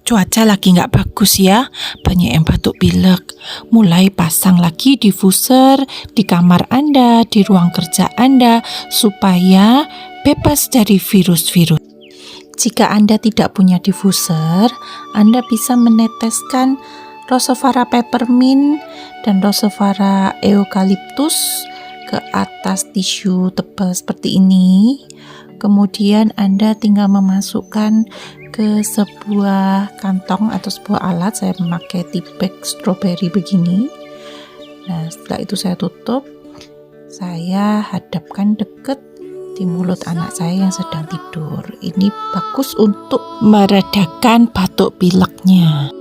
Cuaca lagi nggak bagus ya, banyak yang batuk pilek. Mulai pasang lagi diffuser di kamar Anda, di ruang kerja Anda, supaya bebas dari virus-virus. Jika Anda tidak punya diffuser, Anda bisa meneteskan Rosephara peppermint dan Rosephara eucalyptus ke atas tisu tebal seperti ini. Kemudian Anda tinggal memasukkan ke sebuah kantong atau sebuah alat. Saya memakai tea bag strawberry begini. Nah, setelah itu saya tutup. Saya hadapkan dekat di mulut anak saya yang sedang tidur. Ini bagus untuk meredakan batuk pileknya.